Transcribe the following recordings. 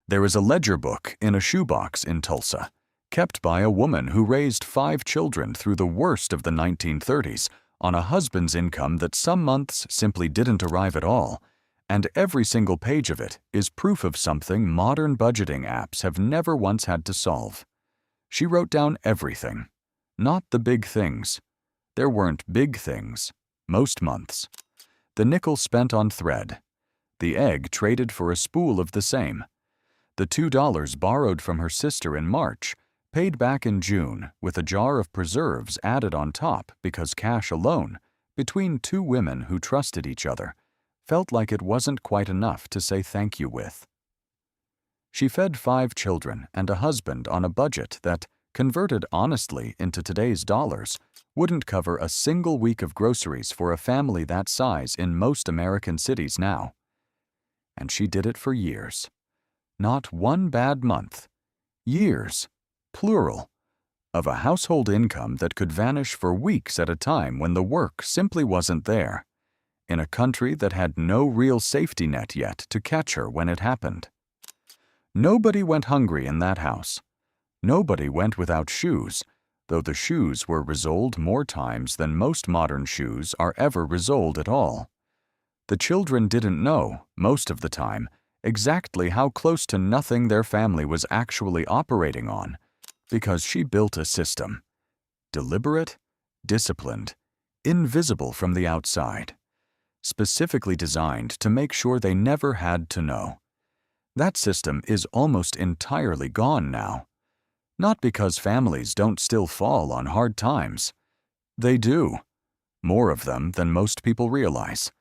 There is a ledger book in a shoebox in Tulsa, kept by a woman who raised 5 children through the worst of the 1930s on a husband's income that some months simply didn't arrive at all, and every single page of it is proof of something modern budgeting apps have never once had to solve. She wrote down everything, not the big things. There weren't big things, most months. The nickel spent on thread, the egg traded for a spool of the same, the $2 borrowed from her sister in March, paid back in June with a jar of preserves added on top because cash alone, between 2 women who trusted each other, felt like it wasn't quite enough to say thank you with. She fed 5 children and a husband on a budget that, converted honestly into today's dollars, wouldn't cover a single week of groceries for a family that size in most American cities now. And she did it for years. Not one bad month. Years, plural, of a household income that could vanish for weeks at a time when the work simply wasn't there, in a country that had no real safety net yet to catch her when it happened. Nobody went hungry in that house. Nobody went without shoes, though the shoes were resoled more times than most modern shoes are ever resoled at all. The children didn't know, most of the time, exactly how close to nothing their family was actually operating on, because she built a system. Deliberate, disciplined, invisible from the outside, specifically designed to make sure they never had to know. That system is almost entirely gone now. Not because families don't still fall on hard times. They do. More of them than most people realize.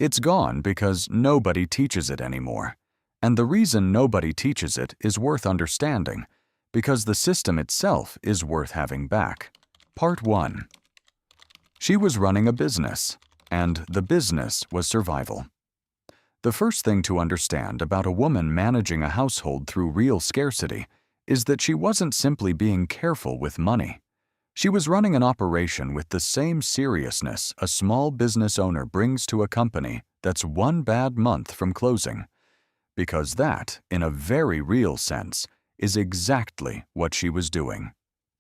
It's gone because nobody teaches it anymore. And the reason nobody teaches it is worth understanding, because the system itself is worth having back. Part 1. She was running a business, and the business was survival. The first thing to understand about a woman managing a household through real scarcity is that she wasn't simply being careful with money. She was running an operation with the same seriousness a small business owner brings to a company that's one bad month from closing, because that, in a very real sense, is exactly what she was doing.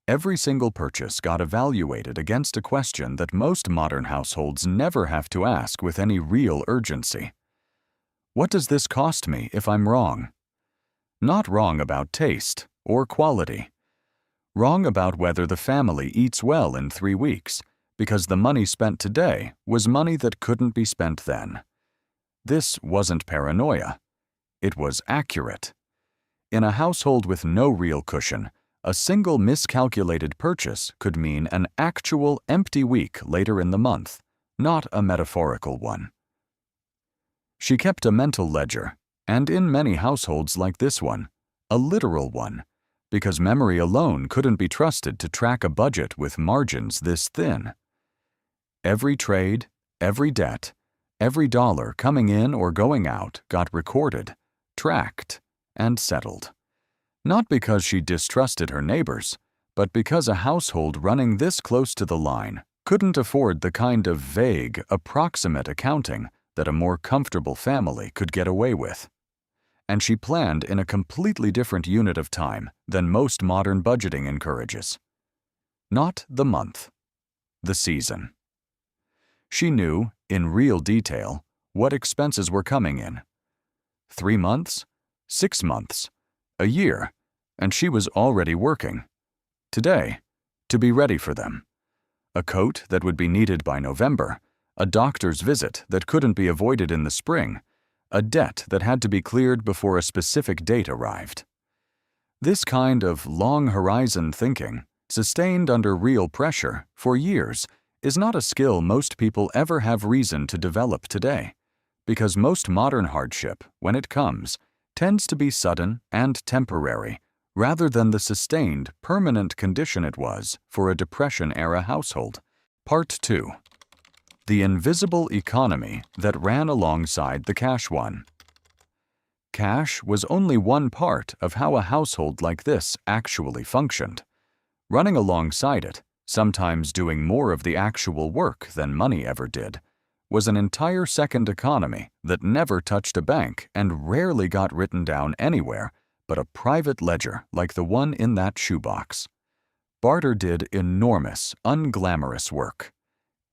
Every single purchase got evaluated against a question that most modern households never have to ask with any real urgency. What does this cost me if I'm wrong? Not wrong about taste or quality. Wrong about whether the family eats well in 3 weeks, because the money spent today was money that couldn't be spent then. This wasn't paranoia. It was accurate. In a household with no real cushion, a single miscalculated purchase could mean an actual empty week later in the month, not a metaphorical one. She kept a mental ledger, and in many households like this one, a literal one, because memory alone couldn't be trusted to track a budget with margins this thin. Every trade, every debt, every dollar coming in or going out got recorded, tracked, and settled. Not because she distrusted her neighbors, but because a household running this close to the line couldn't afford the kind of vague, approximate accounting that a more comfortable family could get away with. And she planned in a completely different unit of time than most modern budgeting encourages. Not the month, the season. She knew, in real detail, what expenses were coming in. 3 months, 6 months, a year, and she was already working. Today, to be ready for them. A coat that would be needed by November, a doctor's visit that couldn't be avoided in the spring, a debt that had to be cleared before a specific date arrived. This kind of long-horizon thinking, sustained under real pressure for years, is not a skill most people ever have reason to develop today, because most modern hardship, when it comes, tends to be sudden and temporary, rather than the sustained, permanent condition it was for a Depression-era household. Part 2. The invisible economy that ran alongside the cash one. Cash was only one part of how a household like this actually functioned. Running alongside it, sometimes doing more of the actual work than money ever did, was an entire second economy that never touched a bank and rarely got written down anywhere but a private ledger like the one in that shoebox. Barter did enormous, unglamorous work.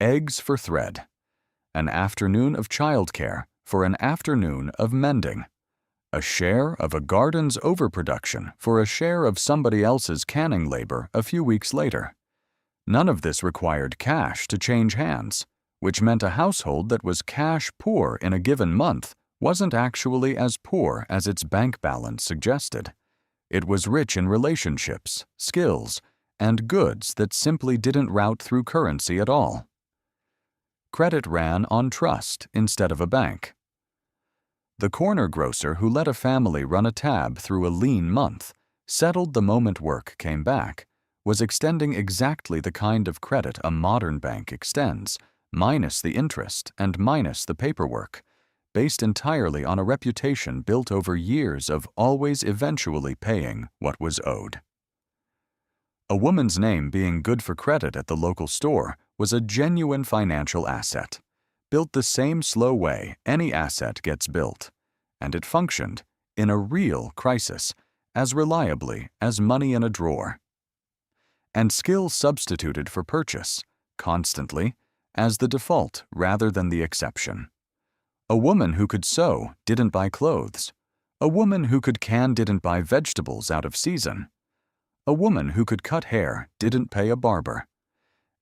Eggs for thread. An afternoon of childcare for an afternoon of mending. A share of a garden's overproduction for a share of somebody else's canning labor a few weeks later. None of this required cash to change hands, which meant a household that was cash poor in a given month wasn't actually as poor as its bank balance suggested. It was rich in relationships, skills, and goods that simply didn't route through currency at all. Credit ran on trust instead of a bank. The corner grocer who let a family run a tab through a lean month, settled the moment work came back, was extending exactly the kind of credit a modern bank extends, minus the interest and minus the paperwork, based entirely on a reputation built over years of always eventually paying what was owed. A woman's name being good for credit at the local store was a genuine financial asset, built the same slow way any asset gets built, and it functioned, in a real crisis, as reliably as money in a drawer. And skill substituted for purchase, constantly, as the default rather than the exception. A woman who could sew didn't buy clothes. A woman who could can didn't buy vegetables out of season. A woman who could cut hair didn't pay a barber.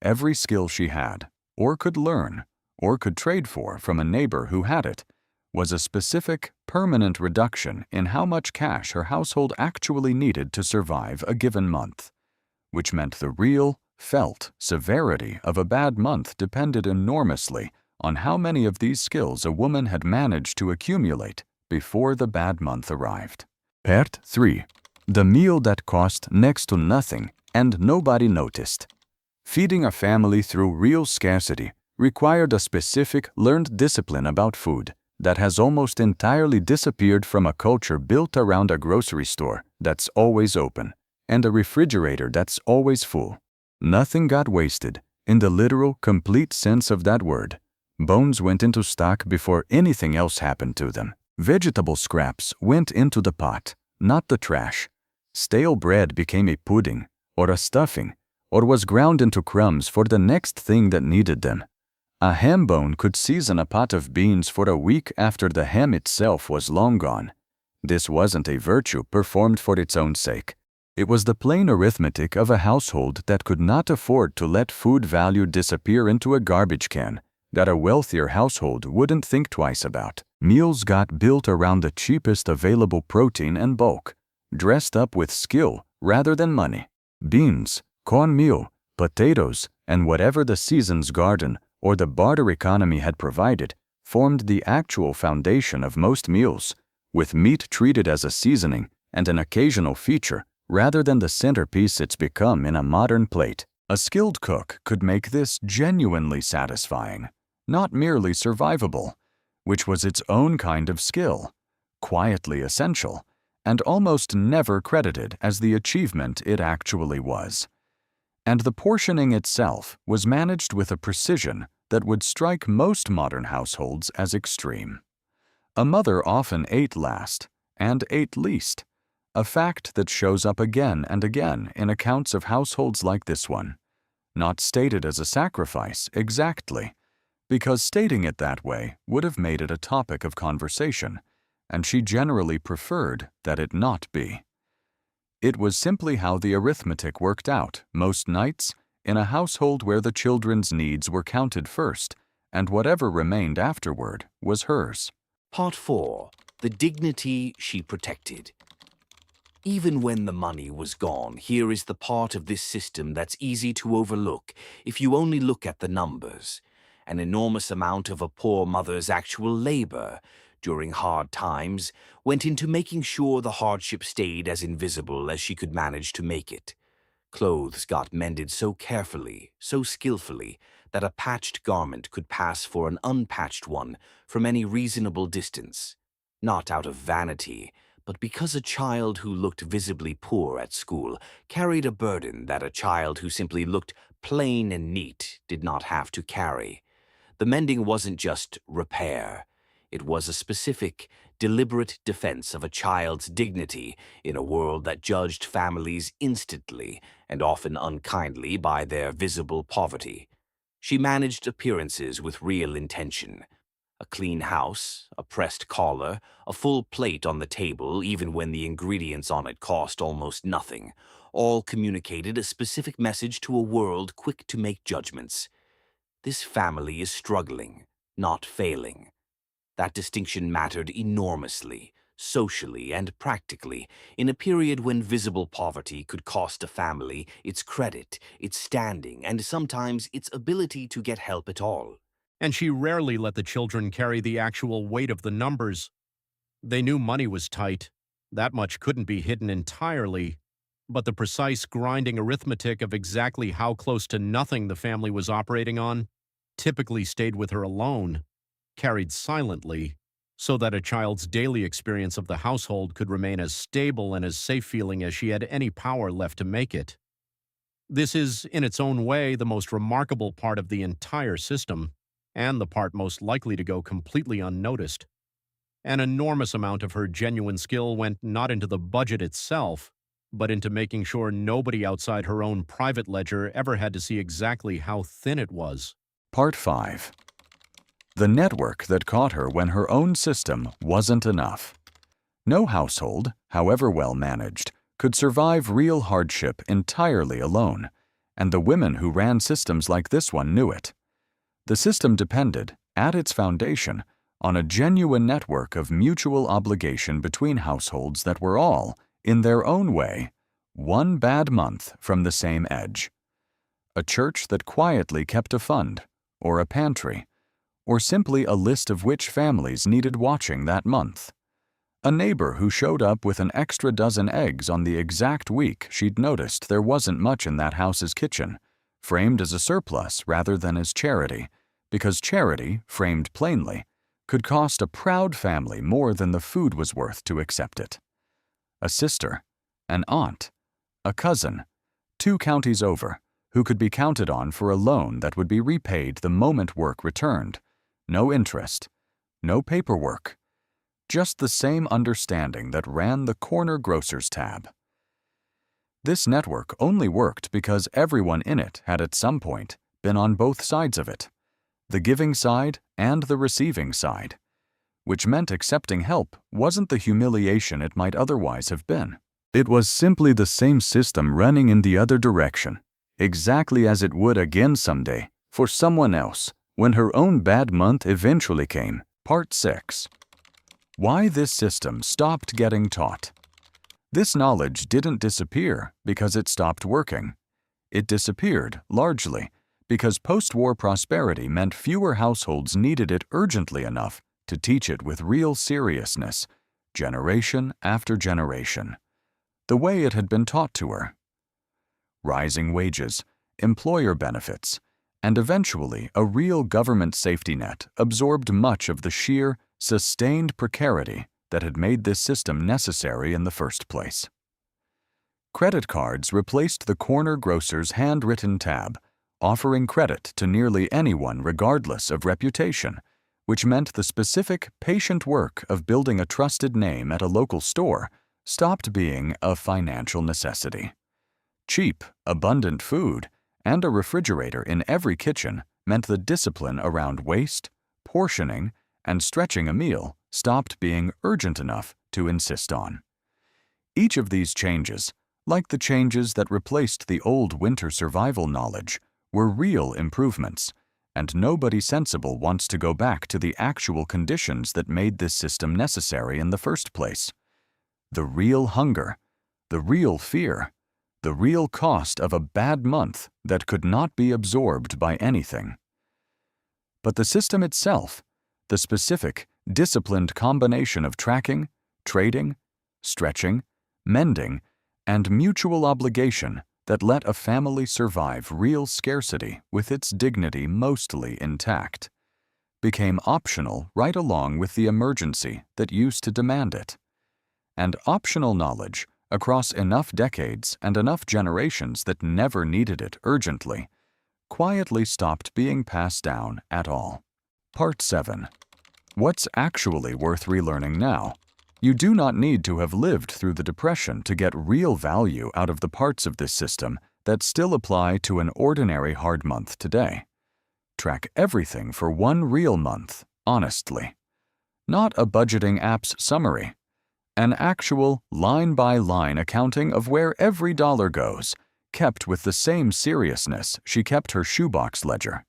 Every skill she had, or could learn, or could trade for from a neighbor who had it, was a specific, permanent reduction in how much cash her household actually needed to survive a given month, which meant the real, felt severity of a bad month depended enormously on how many of these skills a woman had managed to accumulate before the bad month arrived. Part 3. The meal that cost next to nothing and nobody noticed. Feeding a family through real scarcity required a specific, learned discipline about food that has almost entirely disappeared from a culture built around a grocery store that's always open and a refrigerator that's always full. Nothing got wasted, in the literal, complete sense of that word. Bones went into stock before anything else happened to them. Vegetable scraps went into the pot, not the trash. Stale bread became a pudding, or a stuffing, or was ground into crumbs for the next thing that needed them. A ham bone could season a pot of beans for a week after the ham itself was long gone. This wasn't a virtue performed for its own sake. It was the plain arithmetic of a household that could not afford to let food value disappear into a garbage can that a wealthier household wouldn't think twice about. Meals got built around the cheapest available protein and bulk, dressed up with skill rather than money. Beans, cornmeal, potatoes, and whatever the season's garden or the barter economy had provided formed the actual foundation of most meals, with meat treated as a seasoning and an occasional feature rather than the centerpiece it's become in a modern plate. A skilled cook could make this genuinely satisfying, not merely survivable, which was its own kind of skill, quietly essential, and almost never credited as the achievement it actually was. And the portioning itself was managed with a precision that would strike most modern households as extreme. A mother often ate last and ate least, a fact that shows up again and again in accounts of households like this one, not stated as a sacrifice exactly, because stating it that way would have made it a topic of conversation, and she generally preferred that it not be. It was simply how the arithmetic worked out most nights in a household where the children's needs were counted first, and whatever remained afterward was hers. Part 4. The dignity she protected. Even when the money was gone, here is the part of this system that's easy to overlook if you only look at the numbers. An enormous amount of a poor mother's actual labor during hard times went into making sure the hardship stayed as invisible as she could manage to make it. Clothes got mended so carefully, so skillfully, that a patched garment could pass for an unpatched one from any reasonable distance. Not out of vanity, but because a child who looked visibly poor at school carried a burden that a child who simply looked plain and neat did not have to carry. The mending wasn't just repair. It was a specific, deliberate defense of a child's dignity in a world that judged families instantly and often unkindly by their visible poverty. She managed appearances with real intention. A clean house, a pressed collar, a full plate on the table even when the ingredients on it cost almost nothing, all communicated a specific message to a world quick to make judgments. This family is struggling, not failing. That distinction mattered enormously, socially and practically, in a period when visible poverty could cost a family its credit, its standing, and sometimes its ability to get help at all. And she rarely let the children carry the actual weight of the numbers. They knew money was tight. That much couldn't be hidden entirely. But the precise grinding arithmetic of exactly how close to nothing the family was operating on typically stayed with her alone, carried silently, so that a child's daily experience of the household could remain as stable and as safe-feeling as she had any power left to make it. This is, in its own way, the most remarkable part of the entire system, and the part most likely to go completely unnoticed. An enormous amount of her genuine skill went not into the budget itself, but into making sure nobody outside her own private ledger ever had to see exactly how thin it was. Part 5. The network that caught her when her own system wasn't enough. No household, however well managed, could survive real hardship entirely alone, and the women who ran systems like this one knew it. The system depended, at its foundation, on a genuine network of mutual obligation between households that were all, in their own way, one bad month from the same edge. A church that quietly kept a fund, or a pantry, or simply a list of which families needed watching that month. A neighbor who showed up with an extra dozen eggs on the exact week she'd noticed there wasn't much in that house's kitchen, framed as a surplus rather than as charity, because charity, framed plainly, could cost a proud family more than the food was worth to accept it. A sister, an aunt, a cousin, 2 counties over, who could be counted on for a loan that would be repaid the moment work returned. No interest, no paperwork, just the same understanding that ran the corner grocer's tab. This network only worked because everyone in it had at some point been on both sides of it, the giving side and the receiving side, which meant accepting help wasn't the humiliation it might otherwise have been. It was simply the same system running in the other direction, exactly as it would again someday, for someone else, when her own bad month eventually came. Part 6. Why this system stopped getting taught. This knowledge didn't disappear because it stopped working. It disappeared, largely, because post-war prosperity meant fewer households needed it urgently enough to teach it with real seriousness, generation after generation, the way it had been taught to her. Rising wages, employer benefits, and eventually a real government safety net absorbed much of the sheer, sustained precarity that had made this system necessary in the first place. Credit cards replaced the corner grocer's handwritten tab, offering credit to nearly anyone regardless of reputation, which meant the specific, patient work of building a trusted name at a local store stopped being a financial necessity. Cheap, abundant food and a refrigerator in every kitchen meant the discipline around waste, portioning, and stretching a meal stopped being urgent enough to insist on. Each of these changes, like the changes that replaced the old winter survival knowledge, were real improvements, and nobody sensible wants to go back to the actual conditions that made this system necessary in the first place. The real hunger, the real fear, the real cost of a bad month that could not be absorbed by anything. But the system itself, the specific, disciplined combination of tracking, trading, stretching, mending, and mutual obligation that let a family survive real scarcity with its dignity mostly intact, became optional right along with the emergency that used to demand it. And optional knowledge, across enough decades and enough generations that never needed it urgently, quietly stopped being passed down at all. Part 7. What's actually worth relearning now? You do not need to have lived through the Depression to get real value out of the parts of this system that still apply to an ordinary hard month today. Track everything for one real month, honestly. Not a budgeting app's summary. An actual line-by-line accounting of where every dollar goes, kept with the same seriousness she kept her shoebox ledger.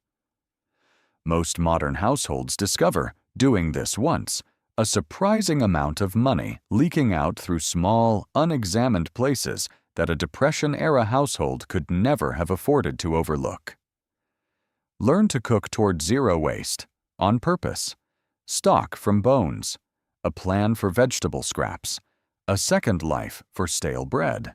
Most modern households discover, doing this once, a surprising amount of money leaking out through small, unexamined places that a Depression-era household could never have afforded to overlook. Learn to cook toward zero waste, on purpose. Stock from bones. A plan for vegetable scraps. A second life for stale bread.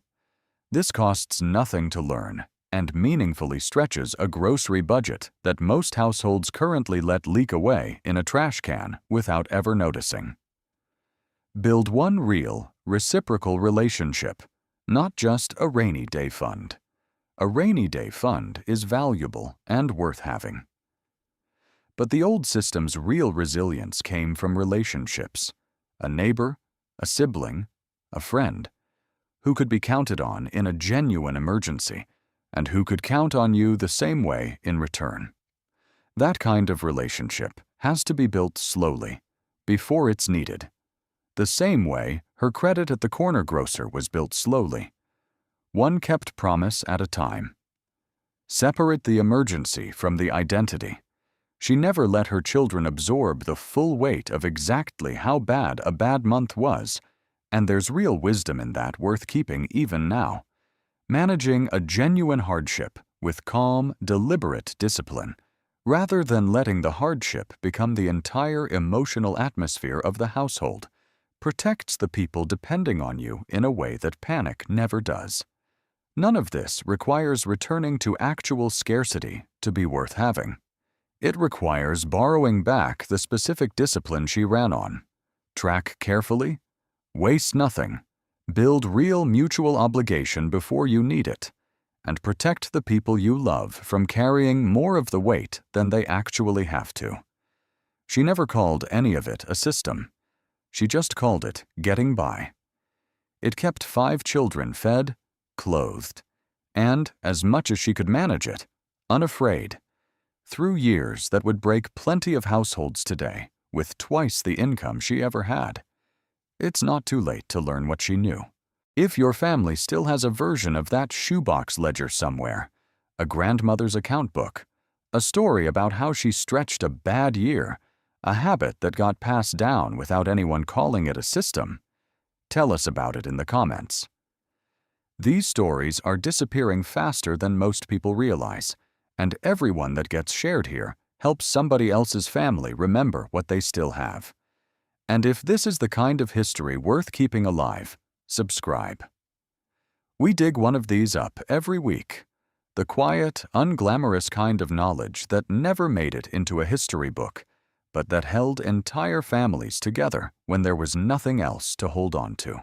This costs nothing to learn and meaningfully stretches a grocery budget that most households currently let leak away in a trash can without ever noticing. Build one real, reciprocal relationship, not just a rainy day fund. A rainy day fund is valuable and worth having. But the old system's real resilience came from relationships. A neighbor, a sibling, a friend, who could be counted on in a genuine emergency, and who could count on you the same way in return. That kind of relationship has to be built slowly, before it's needed. The same way her credit at the corner grocer was built slowly. One kept promise at a time. Separate the emergency from the identity. She never let her children absorb the full weight of exactly how bad a bad month was, and there's real wisdom in that worth keeping even now. Managing a genuine hardship with calm, deliberate discipline, rather than letting the hardship become the entire emotional atmosphere of the household, protects the people depending on you in a way that panic never does. None of this requires returning to actual scarcity to be worth having. It requires borrowing back the specific discipline she ran on. Track carefully, waste nothing, build real mutual obligation before you need it, and protect the people you love from carrying more of the weight than they actually have to. She never called any of it a system. She just called it getting by. It kept 5 children fed, clothed, and, as much as she could manage it, unafraid, through years that would break plenty of households today with twice the income she ever had. It's not too late to learn what she knew. If your family still has a version of that shoebox ledger somewhere, a grandmother's account book, a story about how she stretched a bad year, a habit that got passed down without anyone calling it a system, tell us about it in the comments. These stories are disappearing faster than most people realize, and everyone that gets shared here helps somebody else's family remember what they still have. And if this is the kind of history worth keeping alive, subscribe. We dig one of these up every week. The quiet, unglamorous kind of knowledge that never made it into a history book, but that held entire families together when there was nothing else to hold on to.